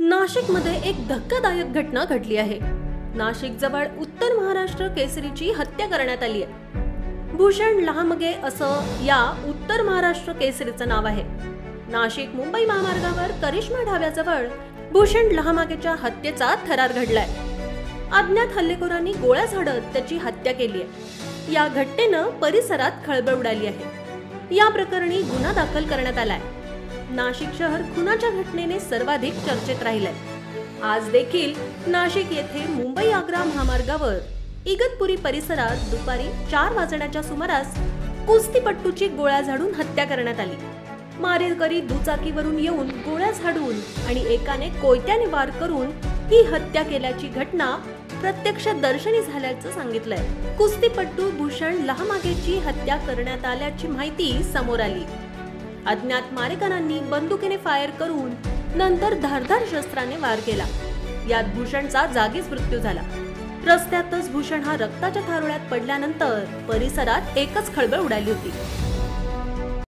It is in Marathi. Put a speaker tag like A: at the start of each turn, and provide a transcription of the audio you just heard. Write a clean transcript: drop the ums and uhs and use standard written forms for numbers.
A: नाशिकमध्ये एक धक्कादायक घटना घडली आहे। नाशिक जवळ उत्तर महाराष्ट्र केसरीची हत्या करण्यात आली आहे। भूषण लहामगे असं या उत्तर महाराष्ट्र केसरीचं नाव आहे। नाशिक मुंबई महामार्गावर करिश्मा ढाब्याजवळ भूषण लहामगेच्या हत्येचा थरार घडलाय। अज्ञात हल्लेखोरांनी गोळ्या झाडत त्याची हत्या केली आहे। या घटनेनं परिसरात खळबळ उडाली आहे। या प्रकरणी गुन्हा दाखल करण्यात आलाय। नाशिक शहर खुनाच्या घटनेने सर्वाधिक चर्चेत राहिलंय। आज देखील नाशिक येथे मुंबई आग्रा महामार्गावर इगतपुरी परिसरात दुपारी 4 वाजण्याच्या सुमारास कुस्तीपट्टूची गोळ्या झाडून हत्या करण्यात आली। मारेकरी दुचाकीवरून येऊन गोळ्या झाडून आणि एकाने कोयत्याने वार करून ही हत्या केल्याची घटना प्रत्यक्षदर्शनी झाल्याचं सांगितलंय। कुस्तीपट्टू भूषण लहामगेची हत्या करण्यात आल्याची माहिती समोर आली। अज्ञात मारेकरांनी बंदुकीने फायर करून नंतर धारदार शस्त्राने वार केला। यात भूषणचा जागीच मृत्यू झाला। रस्त्यातच भूषण हा रक्ताच्या थारोळ्यात पडल्यानंतर परिसरात एकच खळबळ उडाली होती।